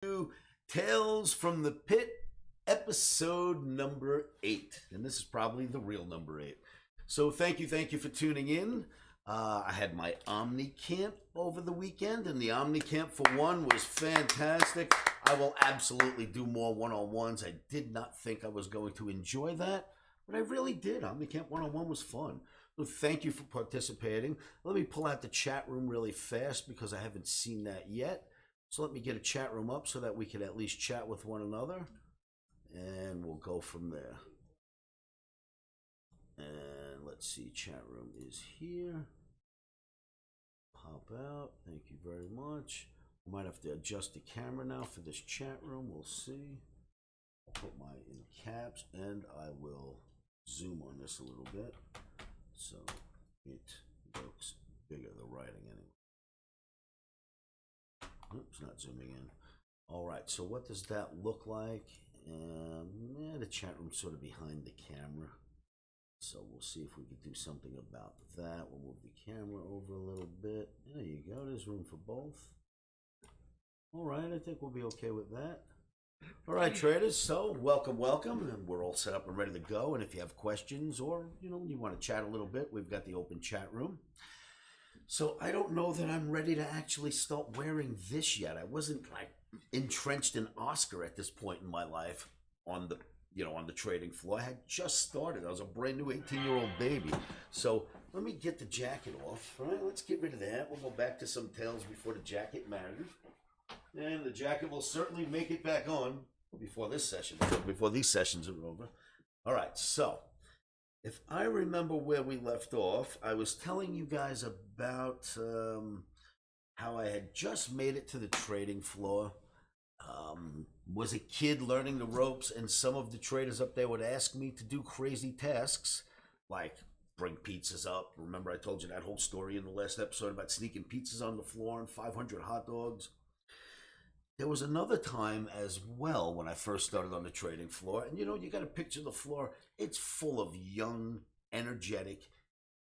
to Tales from the Pit, episode number 8. And this is probably the real number 8. So thank you for tuning in. I had my Omni camp over the weekend, and the Omni camp for one was fantastic. I will absolutely do more one-on-ones. I did not think I was going to enjoy that, but I really did. Omni camp one-on-one was fun. So thank you for participating. Let me pull out the chat room really fast because I haven't seen that yet. So let me get a chat room up so that we can at least chat with one another, and we'll go from there. And let's see, chat room is here. Pop out. Thank you very much. I might have to adjust the camera now for this chat room. We'll see. I'll put my in caps, and I will zoom on this a little bit so it looks bigger, the writing anyway. Oops, not zooming in. All right, so what does that look like? The chat room's sort of behind the camera. So we'll see if we can do something about that. We'll move the camera over a little bit. There you go, there's room for both. All right, I think we'll be okay with that. All right, traders, so welcome, and we're all set up and ready to go. And if you have questions or, you want to chat a little bit, we've got the open chat room. So I don't know that I'm ready to actually start wearing this yet. I wasn't like entrenched in Oscar at this point in my life on the on the trading floor. I had just started. I was a brand new 18-year-old baby. So let me get the jacket off. All right, let's get rid of that. We'll go back to some tales before the jacket mattered. And the jacket will certainly make it back on before this session, before these sessions are over. All right, so if I remember where we left off, I was telling you guys about how I had just made it to the trading floor. Was a kid learning the ropes, and some of the traders up there would ask me to do crazy tasks, like bring pizzas up. Remember I told you that whole story in the last episode about sneaking pizzas on the floor and 500 hot dogs? There was another time as well when I first started on the trading floor, and you got to picture the floor. It's full of young, energetic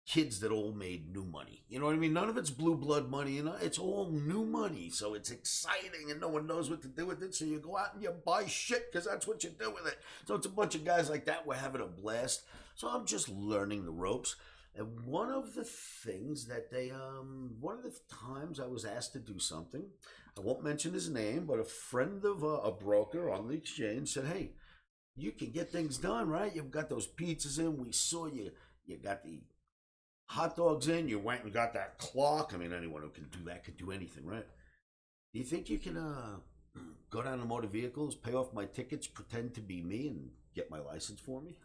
kids that all made new money. You know what I mean? None of it's blue blood money. It's all new money. So it's exciting, and no one knows what to do with it. So you go out and you buy shit because that's what you do with it. So it's a bunch of guys like that. We're having a blast. So I'm just learning the ropes. And one of the things that one of the times I was asked to do something, I won't mention his name, but a friend of a broker on the exchange said, "Hey, you can get things done, right? You've got those pizzas in. We saw you. You got the hot dogs in. You went and got that clock. I mean, anyone who can do that could do anything, right? Do you think you can go down to motor vehicles, pay off my tickets, pretend to be me, and get my license for me?"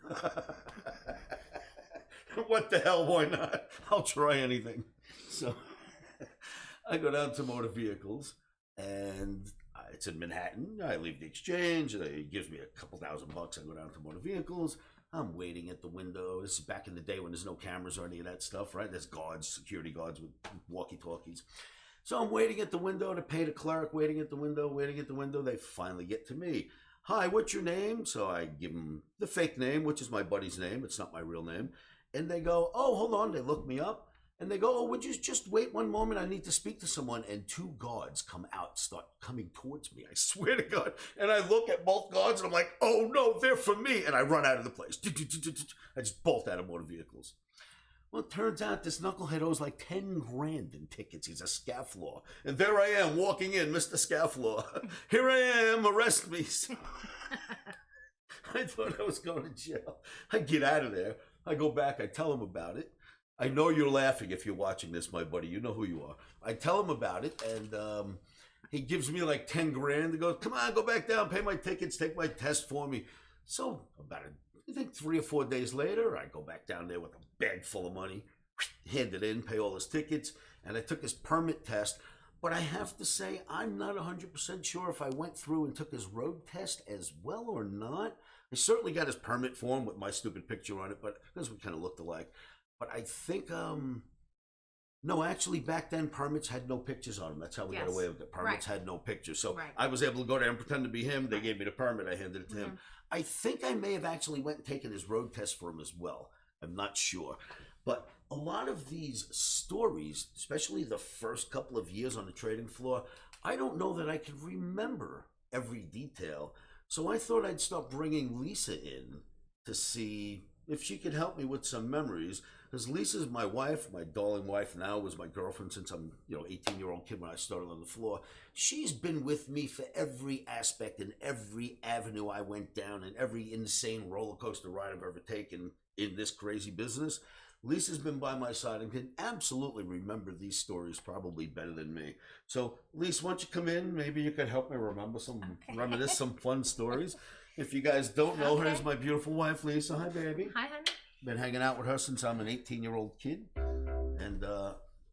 What the hell, why not? I'll try anything. So I go down to motor vehicles, and it's in Manhattan. I leave the exchange. He gives me a couple $1,000. I go down to motor vehicles. I'm waiting at the window. This is back in the day when there's no cameras or any of that stuff, right? There's guards, security guards with walkie-talkies. So I'm waiting at the window to pay the clerk, waiting at the window. They finally get to me. "Hi, what's your name?" So I give them the fake name, which is my buddy's name. It's not my real name. And they go, "Oh, hold on." They look me up, and they go, "Oh, would you just wait one moment? I need to speak to someone." And two guards come out, start coming towards me. I swear to God. And I look at both guards, and I'm like, "Oh, no, they're for me." And I run out of the place. I just bolt out of motor vehicles. Well, it turns out this knucklehead owes like 10 grand in tickets. He's a scafflaw. And there I am walking in, Mr. Scafflaw. "Here I am, arrest me." So I thought I was going to jail. I get out of there. I go back. I tell him about it. I know you're laughing if you're watching this, my buddy. You know who you are. I tell him about it, and he gives me like 10 grand. He goes, "Come on, go back down, pay my tickets, take my test for me." So about I think 3 or 4 days later, I go back down there with a bag full of money, hand it in, pay all his tickets, and I took his permit test. But I have to say, I'm not 100% sure if I went through and took his road test as well or not. I certainly got his permit form with my stupid picture on it, but because we kind of looked alike. But I think, no, actually back then permits had no pictures on them. That's how we got away with it. Permits had no pictures. So I was able to go there and pretend to be him. They gave me the permit. I handed it to him. I think I may have actually went and taken his road test for him as well. I'm not sure. But a lot of these stories, especially the first couple of years on the trading floor, I don't know that I can remember every detail. So I thought I'd start bringing Lisa in to see if she could help me with some memories. Because Lisa's my wife, my darling wife now, was my girlfriend since I'm, 18-year-old kid when I started on the floor. She's been with me for every aspect and every avenue I went down and every insane roller coaster ride I've ever taken in this crazy business. Lisa's been by my side and can absolutely remember these stories probably better than me. So, Lisa, why don't you come in? Maybe you could help me reminisce some fun stories. If you guys don't know her, is my beautiful wife, Lisa. Hi, baby. Hi, honey. Been hanging out with her since I'm an 18-year-old kid. And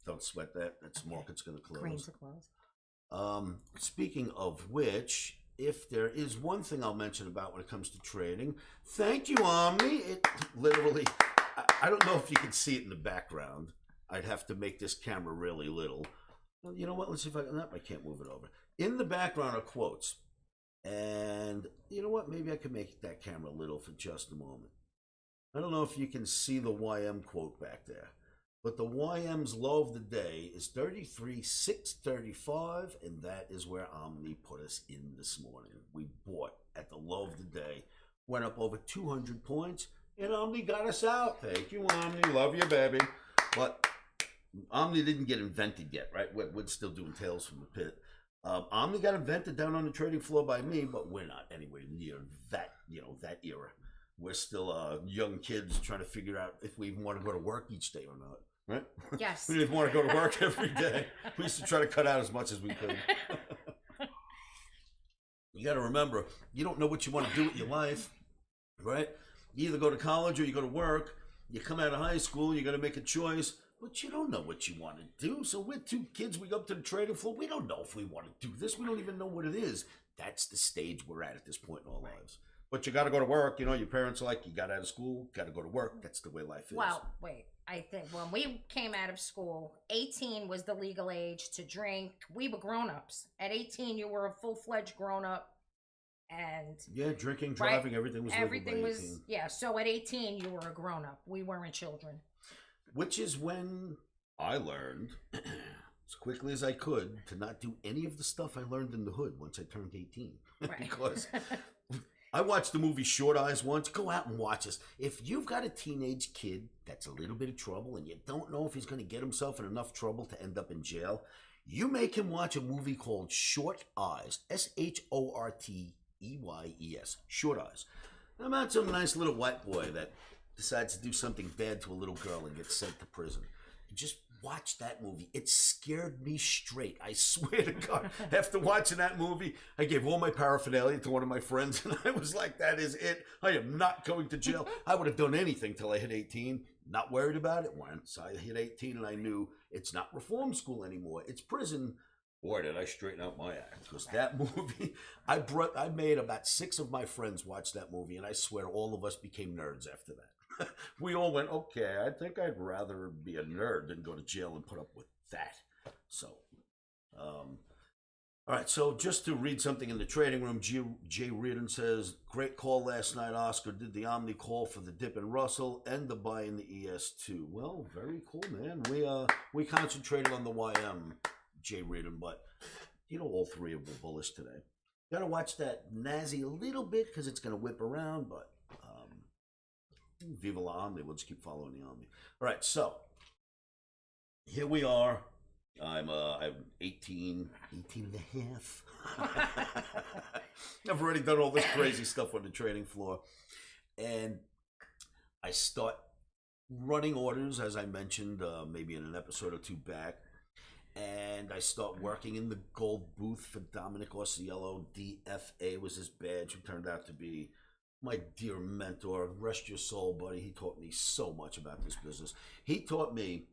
don't sweat that. That market's going to close. Greens are closed. Speaking of which, if there is one thing I'll mention about when it comes to trading, thank you, Omni. It literally... I don't know if you can see it in the background. I'd have to make this camera really little. Well, you know what? Let's see if I can. No, I can't move it over. In the background are quotes. And you know what? Maybe I can make that camera little for just a moment. I don't know if you can see the YM quote back there. But the YM's low of the day is 33,635, and that is where Omni put us in this morning. We bought at the low of the day, went up over 200 points. And Omni got us out. Thank you, Omni. Love you, baby. But Omni didn't get invented yet, right? We're still doing Tales from the Pit. Omni got invented down on the trading floor by me, but we're not anywhere near that, that era. We're still young kids trying to figure out if we even want to go to work each day or not, right? Yes. We didn't want to go to work every day. We used to try to cut out as much as we could. You got to remember, you don't know what you want to do with your life, right? You either go to college or you go to work. You come out of high school, you got to make a choice, but you don't know what you want to do. So we're two kids, we go up to the trading floor. We don't know if we want to do this. We don't even know what it is. That's the stage we're at this point in our lives. But you got to go to work. Your parents are like, you got out of school, got to go to work. That's the way life is. Well, wait. I think when we came out of school, 18 was the legal age to drink. We were grown-ups. At 18, you were a full-fledged grown-up. And yeah, drinking, driving, everything was legal by 18. Yeah. So at 18, you were a grown up. We weren't children. Which is when I learned, as quickly as I could, to not do any of the stuff I learned in the hood once I turned 18. Right. Because I watched the movie Short Eyes once. Go out and watch this. If you've got a teenage kid that's a little bit of trouble and you don't know if he's going to get himself in enough trouble to end up in jail, you make him watch a movie called Short Eyes. SHORTEYES, Short Eyes. About some nice little white boy that decides to do something bad to a little girl and gets sent to prison. Just watch that movie. It scared me straight. I swear to God. After watching that movie, I gave all my paraphernalia to one of my friends, and I was like, that is it. I am not going to jail. I would have done anything till I hit 18. Not worried about it. Once I hit 18 and I knew it's not reform school anymore. It's prison. Boy, did I straighten out my act. Because that movie, I made about 6 of my friends watch that movie, and I swear all of us became nerds after that. We all went, okay, I think I'd rather be a nerd than go to jail and put up with that. So, all right, so just to read something in the trading room, Jay Reardon says, great call last night, Oscar. Did the Omni call for the dip in Russell and the buy in the ES2? Well, very cool, man. We concentrated on the YM, Jay Reardon, but all 3 of them were bullish today. Got to watch that Nazi a little bit because it's going to whip around, but Viva la Omni. We'll just keep following the Omni. All right, so here we are. I'm 18 and a half. I've already done all this crazy stuff on the trading floor. And I start running orders, as I mentioned, maybe in an episode or 2 back. And I start working in the gold booth for Dominic Orsiello. DFA was his badge, who turned out to be my dear mentor. Rest your soul, buddy. He taught me so much about this business. He taught me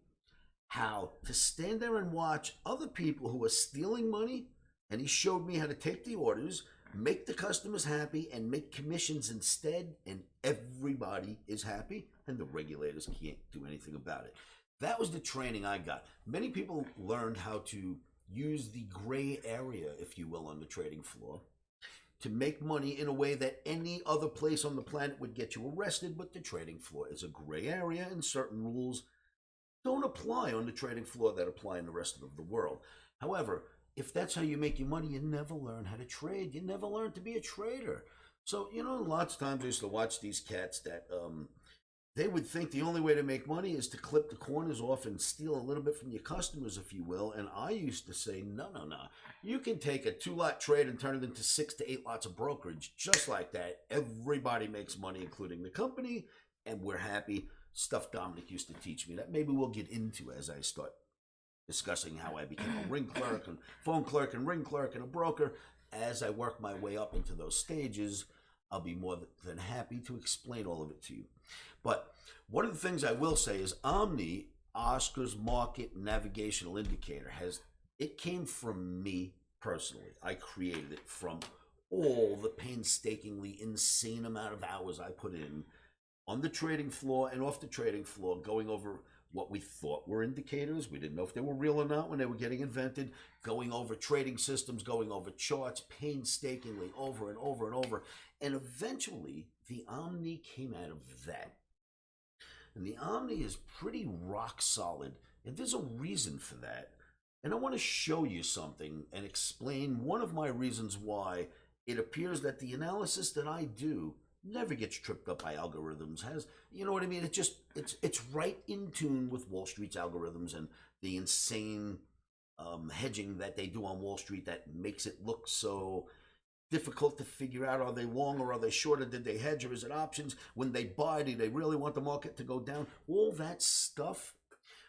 how to stand there and watch other people who are stealing money, and he showed me how to take the orders, make the customers happy, and make commissions instead, and everybody is happy, and the regulators can't do anything about it. That was the training I got. Many people learned how to use the gray area, if you will, on the trading floor to make money in a way that any other place on the planet would get you arrested, but the trading floor is a gray area, and certain rules don't apply on the trading floor that apply in the rest of the world. However, if that's how you make your money, you never learn how to trade. You never learn to be a trader. So, lots of times I used to watch these cats that they would think the only way to make money is to clip the corners off and steal a little bit from your customers, if you will. And I used to say, no, no, no. You can take a 2-lot trade and turn it into 6 to 8 lots of brokerage. Just like that. Everybody makes money, including the company, and we're happy. Stuff Dominic used to teach me that maybe we'll get into as I start discussing how I became a ring clerk and phone clerk and ring clerk and a broker. As I work my way up into those stages, I'll be more than happy to explain all of it to you. But one of the things I will say is Omni, Oscar's Market Navigational Indicator, it came from me personally. I created it from all the painstakingly insane amount of hours I put in on the trading floor and off the trading floor, going over what we thought were indicators. We didn't know if they were real or not when they were getting invented, going over trading systems, going over charts painstakingly over and over and over. And eventually, the Omni came out of that. And the Omni is pretty rock solid. And there's a reason for that. And I want to show you something and explain one of my reasons why it appears that the analysis that I do never gets tripped up by algorithms. You know what I mean? It's right in tune with Wall Street's algorithms and the insane hedging that they do on Wall Street that makes it look so difficult to figure out. Are they long or are they short, or did they hedge, or is it options? When they buy, do they really want the market to go down? All that stuff.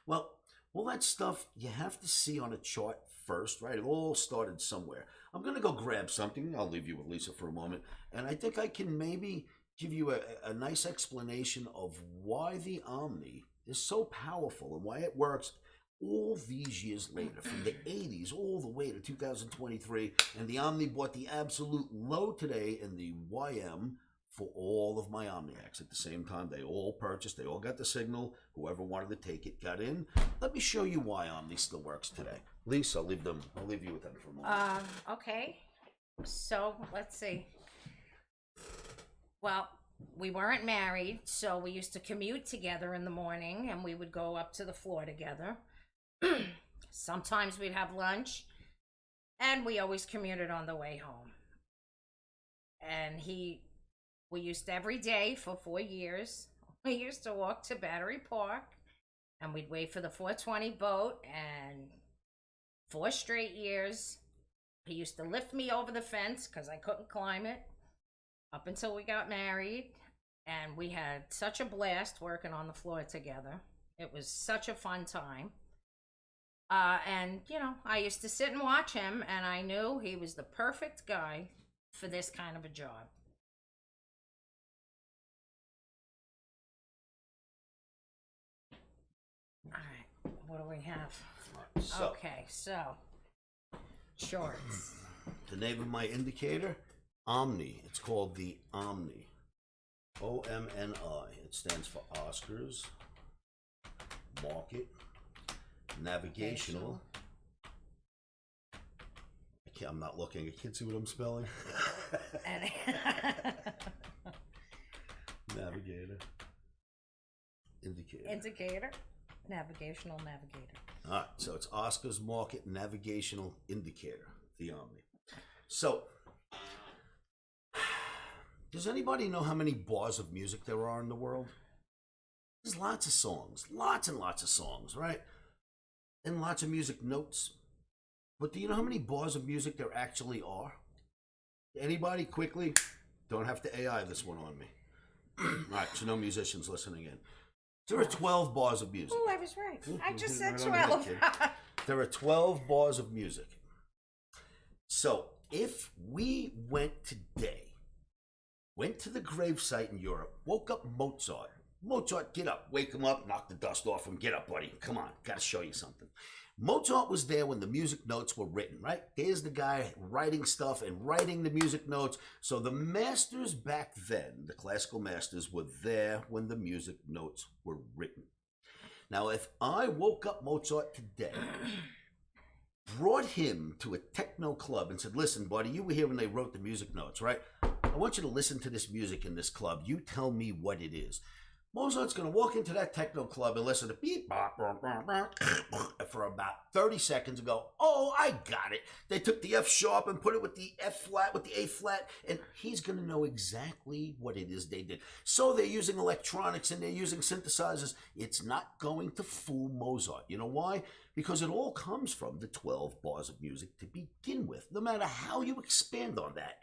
Well, all that stuff you have to see on a chart first, right? It all started somewhere. I'm going to go grab something. I'll leave you with Lisa for a moment. And I think I can maybe give you a nice explanation of why the Omni is so powerful and why it works all these years later, from the 80s all the way to 2023. And the Omni bought the absolute low today in the YM for all of my Omniacs. At the same time, they all purchased. They all got the signal. Whoever wanted to take it got in. Let me show you why Omni still works today. Lisa, I'll leave you with them for a moment. Okay. So let's see. Well, we weren't married, so we used to commute together in the morning, and we would go up to the floor together. Sometimes we'd have lunch, and we always commuted on the way home. And we used to, every day for 4 years, we used to walk to Battery Park, and we'd wait for the 4:20 boat, and 4 straight years, he used to lift me over the fence because I couldn't climb it, up until we got married. And we had such a blast working on the floor together. It was such a fun time. And, I used to sit and watch him, and I knew he was the perfect guy for this kind of a job. All right, what do we have? Okay, so shorts. The name of my indicator, Omni. It's called the Omni. OMNI. It stands for Oscars Market Navigational. I'm not looking. I can't see what I'm spelling. Navigator. Indicator. Navigational navigator. All right, so it's Oscar's Market Navigational Indicator, the Omni. So, does anybody know how many bars of music there are in the world? There's lots of songs, lots and lots of songs, right? And lots of music notes. But do you know how many bars of music there actually are? Anybody, quickly? Don't have to AI this one on me. All right, so no musicians listening in. There are 12 bars of music. Oh, I was right. I just said 12. There are 12 bars of music. So if we went today, went to the gravesite in Europe, woke up Mozart. Mozart, get up, wake him up, knock the dust off him. Get up, buddy. Come on, gotta show you something. Mozart was there when the music notes were written, right? There's the guy writing stuff and writing the music notes. So the masters back then, the classical masters, were there when the music notes were written. Now, if I woke up Mozart today, brought him to a techno club and said, listen, buddy, you were here when they wrote the music notes, right? I want you to listen to this music in this club. You tell me what it is. Mozart's going to walk into that techno club and listen to beep, bop, bop, bop, bop, for about 30 seconds and go, oh, I got it. They took the F sharp and put it with the F flat, with the A flat, and he's going to know exactly what it is they did. So they're using electronics and they're using synthesizers. It's not going to fool Mozart. You know why? Because it all comes from the 12 bars of music to begin with. No matter how you expand on that,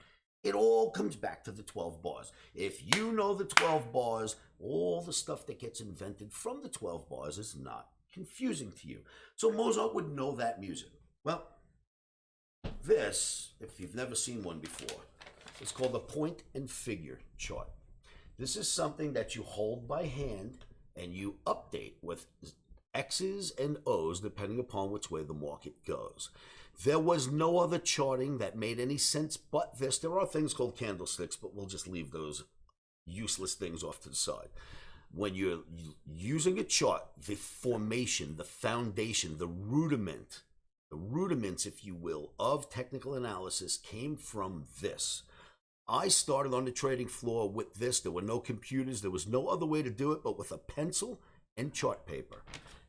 it all comes back to the 12 bars. If you know the 12 bars, all the stuff that gets invented from the 12 bars is not confusing to you. So Mozart would know that music. Well, this, if you've never seen one before, is called a point and figure chart. This is something that you hold by hand and you update with X's and O's depending upon which way the market goes. There was no other charting that made any sense but this. There are things called candlesticks, but we'll just leave those useless things off to the side. When you're using a chart, the formation, the foundation, the rudiments, if you will, of technical analysis came from this. I started on the trading floor with this. There were no computers. There was no other way to do it but with a pencil and chart paper.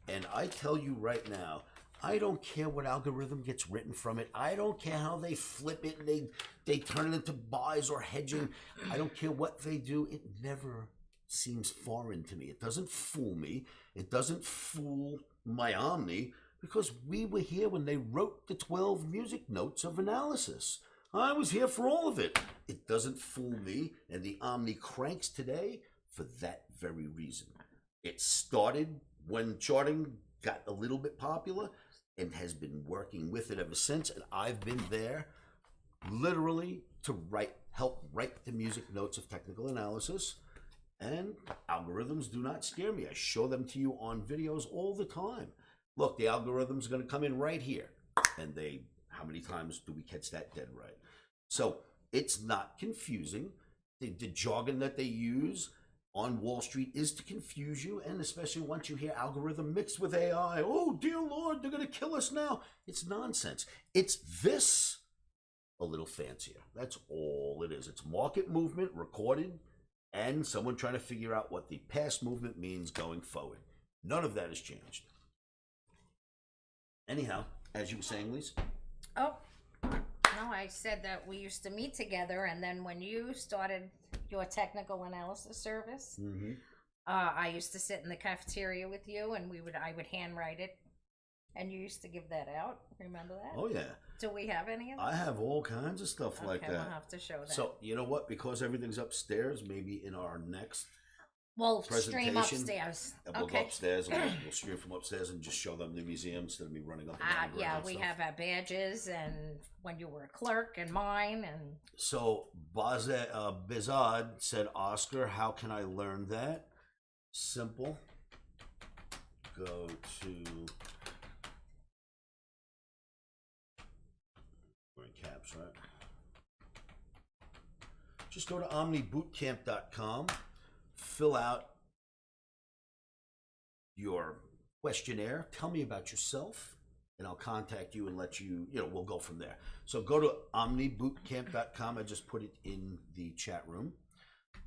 And I tell you right now, I don't care what algorithm gets written from it. I don't care how they flip it and they turn it into buys or hedging. I don't care what they do. It never seems foreign to me. It doesn't fool me. It doesn't fool my Omni because we were here when they wrote the 12 music notes of analysis. I was here for all of it. It doesn't fool me, and the Omni cranks today for that very reason. It started when charting got a little bit popular and has been working with it ever since, and I've been there literally to help write the music notes of technical analysis, and algorithms do not scare me. I show them to you on videos all the time. Look, the algorithm's going to come in right here, and how many times do we catch that dead right? So it's not confusing. The jargon that they use on Wall Street is to confuse you, and especially once you hear algorithm mixed with AI, oh dear Lord, they're going to kill us now. It's nonsense. It's this a little fancier. That's all it is. It's market movement recorded and someone trying to figure out what the past movement means going forward. None of that has changed. Anyhow, as you were saying, Lisa? Oh, no, I said that we used to meet together, and then when you started your technical analysis service, I used to sit in the cafeteria with you, and I would handwrite it, and you used to give that out. Remember that? Oh, yeah. Do we have any of that? I have all kinds of stuff like that. We'll have to show that. So, you know what? Because everything's upstairs, maybe in our next stream upstairs. We'll go upstairs and we'll stream from upstairs and just show them the museum instead of me running up and down. Yeah, we have our badges and when you were a clerk and mine. And so Bizad said, Oscar, how can I learn that? Simple. Go to we're in caps, right? Just go to omnibootcamp.com. Fill out your questionnaire. Tell me about yourself, and I'll contact you and let you, we'll go from there. So go to omnibootcamp.com. I just put it in the chat room.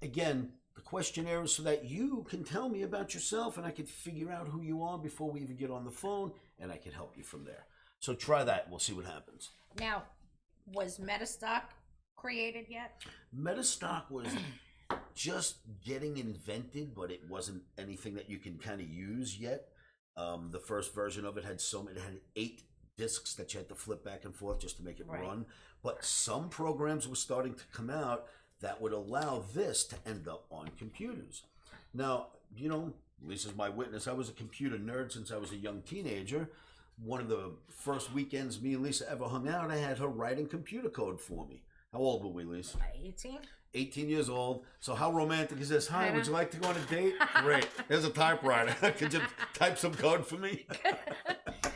Again, the questionnaire is so that you can tell me about yourself, and I can figure out who you are before we even get on the phone, and I can help you from there. So try that. We'll see what happens. Now, was Metastock created yet? Metastock was just getting invented, but it wasn't anything that you can kind of use yet. The first version of it had it had 8 discs that you had to flip back and forth just to make it run. But some programs were starting to come out that would allow this to end up on computers. Now, Lisa's my witness. I was a computer nerd since I was a young teenager. One of the first weekends me and Lisa ever hung out, I had her writing computer code for me. How old were we, Lisa? 18. 18 years old. So how romantic is this? Hi, would you like to go on a date? Great. There's a typewriter. Could you type some code for me?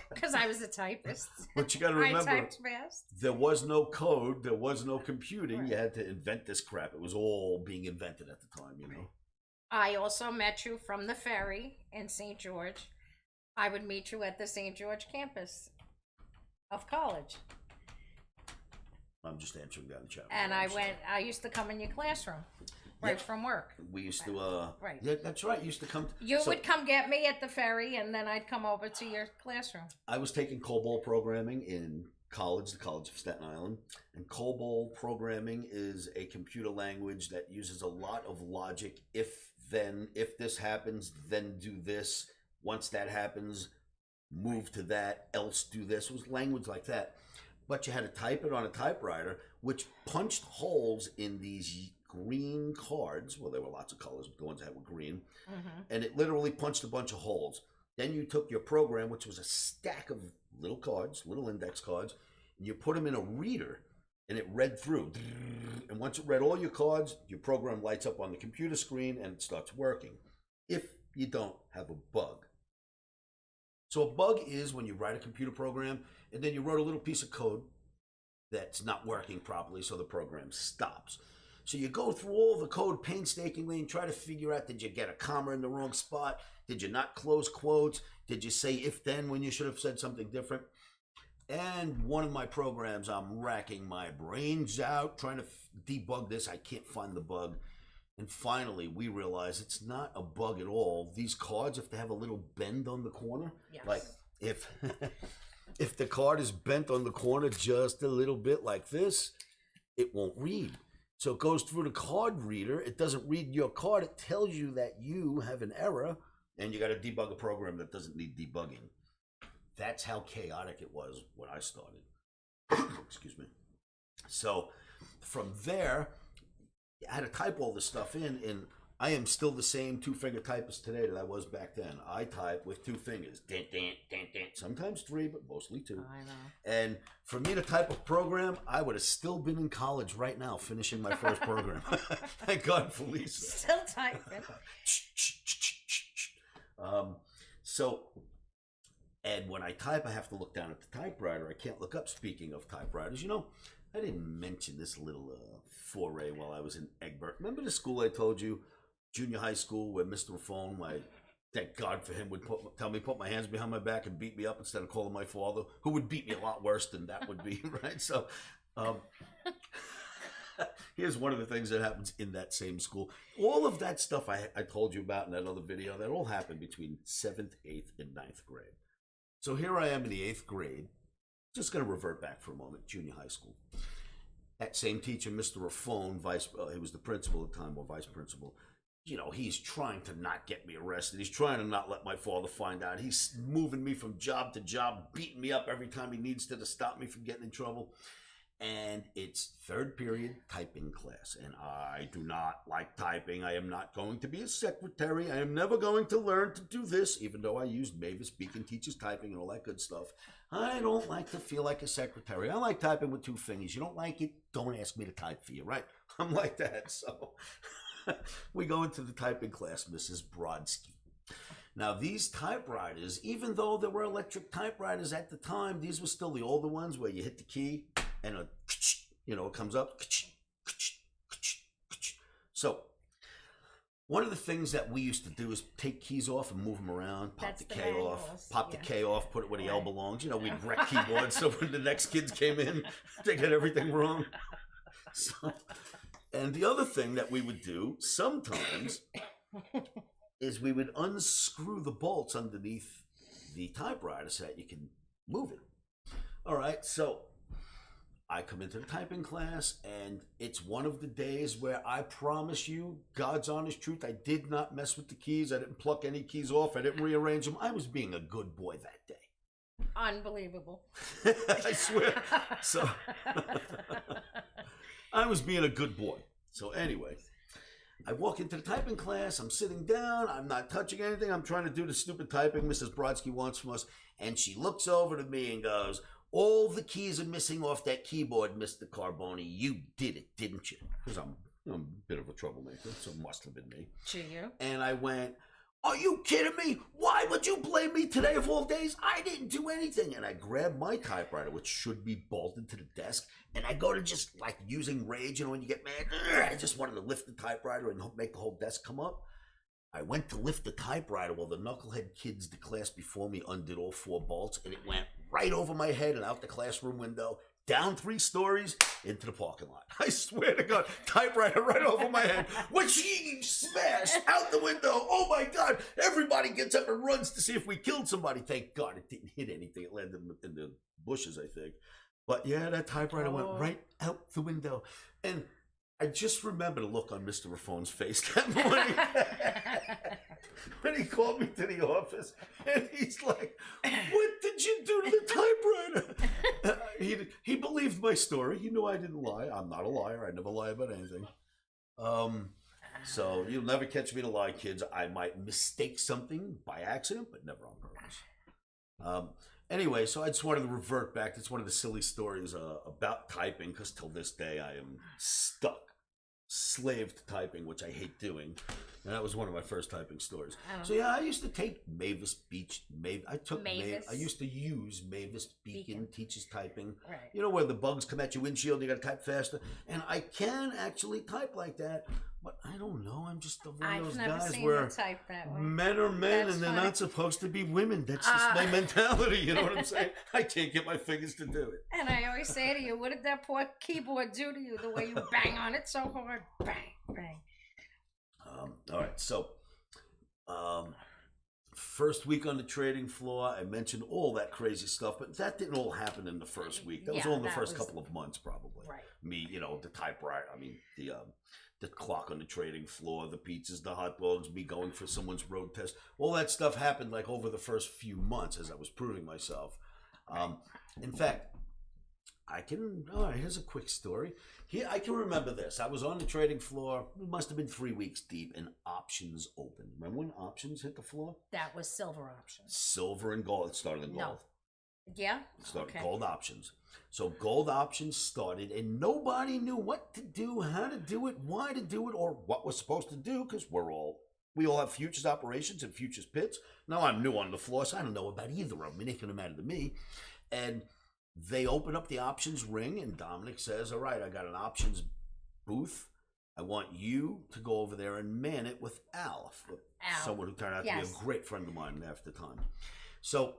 Because I was a typist. But you got to remember, I typed fast. There was no code. There was no computing. Right. You had to invent this crap. It was all being invented at the time, I also met you from the ferry in St. George. I would meet you at the St. George campus of college. I'm just answering that in chat. And I used to come in your classroom. right from work. We used to, Right. Yeah, that's right. You used to come. You would come get me at the ferry, and then I'd come over to your classroom. I was taking COBOL programming in college, the College of Staten Island. And COBOL programming is a computer language that uses a lot of logic. If then, if this happens, then do this. Once that happens, move to that, else do this. It was language like that. But you had to type it on a typewriter, which punched holes in these green cards. Well, there were lots of colors, but the ones that were green. And it literally punched a bunch of holes. Then you took your program, which was a stack of little cards, little index cards, and you put them in a reader, and it read through. And once it read all your cards, your program lights up on the computer screen, and it starts working. If you don't have a bug. So a bug is when you write a computer program, and then you wrote a little piece of code that's not working properly, so the program stops. So you go through all the code painstakingly and try to figure out, did you get a comma in the wrong spot? Did you not close quotes? Did you say if then when you should have said something different? And one of my programs, I'm racking my brains out trying to debug this. I can't find the bug. And finally, we realize it's not a bug at all. These cards, if they have a little bend on the corner, like if if the card is bent on the corner just a little bit like this, it won't read. So it goes through the card reader. It doesn't read your card. It tells you that you have an error, and you got to debug a program that doesn't need debugging. That's how chaotic it was when I started. Excuse me. So from there, I had to type all this stuff in, and I am still the same two-finger typist today that I was back then. I type with 2 fingers. Dun, dun, dun, dun. Sometimes 3, but mostly 2. I know. And for me to type a program, I would have still been in college right now, finishing my first program. Thank God for Lisa. Still typing. And when I type, I have to look down at the typewriter. I can't look up. Speaking of typewriters, you know, I didn't mention this little foray while I was in Egbert. Remember the school I told you, junior high school, where Mr. Raffone, thank God for him, would tell me put my hands behind my back and beat me up instead of calling my father, who would beat me a lot worse than that would be, right? So here's one of the things that happens in that same school. All of that stuff I told you about in that other video, that all happened between 7th, 8th, and 9th grade. So here I am in the 8th grade. Just going to revert back for a moment, junior high school. That same teacher, Mr. Raffone, he was the principal at the time, or vice principal. You know, he's trying to not get me arrested. He's trying to not let my father find out. He's moving me from job to job, beating me up every time he needs to stop me from getting in trouble. And it's 3rd period typing class, and I do not like typing. I am not going to be a secretary. I am never going to learn to do this, even though I used Mavis Beacon teaches typing and all that good stuff. I don't like to feel like a secretary. I like typing with 2 fingers. You don't like it? Don't ask me to type for you, right? I'm like that. So we go into the typing class, Mrs. Brodsky. Now, these typewriters, even though there were electric typewriters at the time, these were still the older ones where you hit the key and it comes up. So one of the things that we used to do is take keys off and move them around, pop the K off, the K off, put it where the L belongs. You know, we'd wreck keyboards so when the next kids came in, they got everything wrong. So, and the other thing that we would do sometimes is we would unscrew the bolts underneath the typewriter so that you can move it. All right, so I come into the typing class, and it's one of the days where I promise you, God's honest truth, I did not mess with the keys. I didn't pluck any keys off. I didn't rearrange them. I was being a good boy that day. Unbelievable. I swear. So I was being a good boy. So anyway, I walk into the typing class. I'm sitting down. I'm not touching anything. I'm trying to do the stupid typing Mrs. Brodsky wants from us. And she looks over to me and goes, "All the keys are missing off that keyboard, Mr. Carboni. You did it, didn't you?" Because I'm a bit of a troublemaker, so it must have been me. You? And I went, "Are you kidding me? Why would you blame me today of all days? I didn't do anything." And I grabbed my typewriter, which should be bolted to the desk, and I go to just like using rage, when you get mad, I just wanted to lift the typewriter and make the whole desk come up. I went to lift the typewriter while the knucklehead kids, the class before me, undid all 4 bolts, and it went right over my head and out the classroom window, down 3 stories into the parking lot. I swear to God, typewriter right over my head. Which smashed out the window. Oh my God. Everybody gets up and runs to see if we killed somebody. Thank God it didn't hit anything. It landed in the bushes, I think. But yeah, that typewriter went right out the window. And I just remember the look on Mr. Raffone's face that morning. When he called me to the office, and he's like, "What did you do to the typewriter?" He believed my story. He knew I didn't lie. I'm not a liar. I never lie about anything. So you'll never catch me to lie, kids. I might mistake something by accident, but never on purpose. Anyway, so I just wanted to revert back. It's one of the silly stories about typing, because till this day I am stuck. Slave to typing, which I hate doing, and that was one of my first typing stories. So yeah, I used to take Mavis Beach. I took Mavis. I used to use Mavis Beacon teaches typing. Right. You know, where the bugs come at your windshield, you got to type faster, and I can actually type like that. But I don't know. I'm just one of those guys where men are men and they're not supposed to be women. That's just my mentality. You know what I'm saying? I can't get my fingers to do it. And I always say to you, what did that poor keyboard do to you? The way you bang on it so hard. Bang, bang. All right. So, first week on the trading floor, I mentioned all that crazy stuff, but that didn't all happen in the first week. That was all in the first couple of months, probably. Right. Me, you know, the typewriter. I mean, the clock on the trading floor, the pizzas, the hot dogs, me going for someone's road test. All that stuff happened like over the first few months as I was proving myself. In fact, here's a quick story. I can remember this. I was on the trading floor. It must have been 3 weeks deep, and options opened. Remember when options hit the floor? That was silver options. Silver and gold. It started in gold. No. Yeah? It started gold options. So gold options started, and nobody knew what to do, how to do it, why to do it, or what we're supposed to do, because we all have futures operations and futures pits. Now I'm new on the floor, so I don't know about either of them. It ain't gonna matter to me. And they open up the options ring, and Dominic says, "All right, I got an options booth. I want you to go over there and man it with Al. Someone who turned out to be a great friend of mine after the time." So,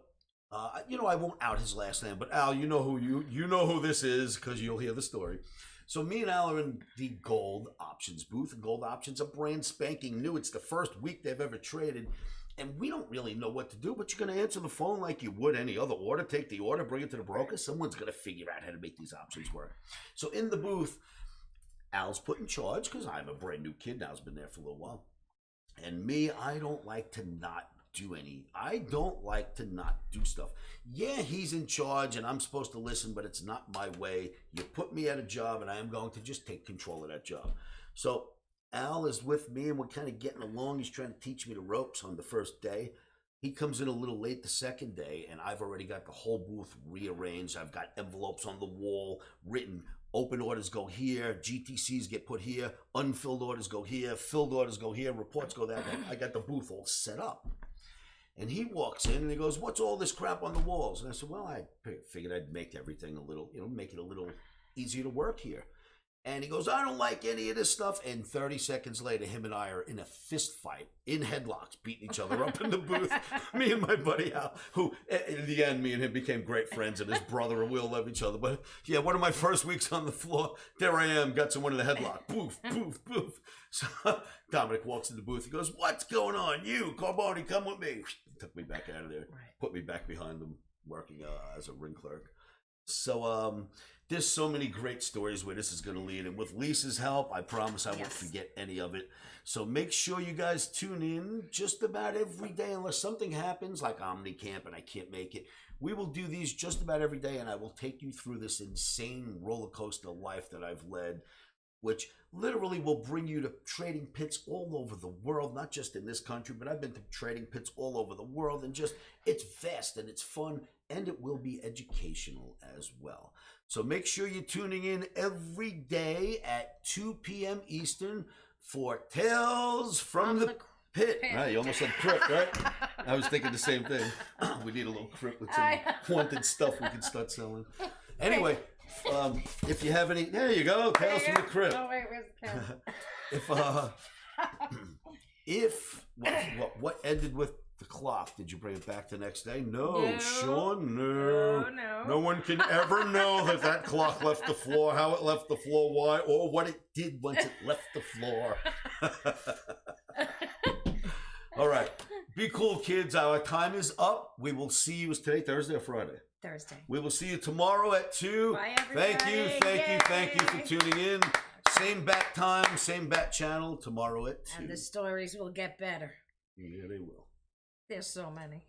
you know, I won't out his last name, but Al, you know who this is, because you'll hear the story. So me and Al are in the gold options booth, and gold options are brand spanking new. It's the first week they've ever traded, and we don't really know what to do, but you're going to answer the phone like you would any other order, take the order, bring it to the broker. Someone's going to figure out how to make these options work. So in the booth, Al's put in charge, because I'm a brand new kid. Al's been there for a little while. And me, I don't like to not do stuff. Yeah, he's in charge and I'm supposed to listen, but it's not my way. You put me at a job and I am going to just take control of that job. So Al is with me and we're kind of getting along. He's trying to teach me the ropes on the first day. He comes in a little late the second day, and I've already got the whole booth rearranged. I've got envelopes on the wall written. Open orders go here, GTCs get put here, unfilled orders go here, filled orders go here, reports go there. I got the booth all set up. And he walks in and he goes, "What's all this crap on the walls?" And I said, "Well, I figured I'd make everything a little, make it a little easier to work here." And he goes, "I don't like any of this stuff." And 30 seconds later, him and I are in a fist fight, in headlocks, beating each other up in the booth. Me and my buddy Al, who in the end, me and him became great friends, and his brother and we'll love each other. But yeah, one of my first weeks on the floor, there I am, got someone in the headlock. Poof, poof, poof. So Dominic walks in the booth. He goes, "What's going on? You, Carboni, come with me." He took me back out of there, put me back behind him, working as a ring clerk. So there's so many great stories where this is going to lead, and with Lisa's help, I promise I won't forget any of it. So make sure you guys tune in just about every day, unless something happens like Omni Camp and I can't make it. We will do these just about every day, and I will take you through this insane roller coaster life that I've led, which literally will bring you to trading pits all over the world, not just in this country, but I've been to trading pits all over the world, and just, it's vast and it's fun, and it will be educational as well. So make sure you're tuning in every day at 2 p.m. Eastern for Tales from the Pit. Right, you almost said crypt, right? I was thinking the same thing. We need a little crypt with some haunted stuff we can start selling. Anyway, if you have any, there you go, Tales from the Crypt. Oh wait, where's the camera? What ended with The clock, did you bring it back the next day? No, No. Sean, no. No. No one can ever know that clock left the floor, how it left the floor, why, or what it did once it left the floor. All right. Be cool, kids. Our time is up. We will see you. Is today Thursday or Friday? Thursday. We will see you tomorrow at 2. Bye, everybody. Thank you for tuning in. Same bat time, same bat channel tomorrow at 2. And the stories will get better. Yeah, they will. There's so many.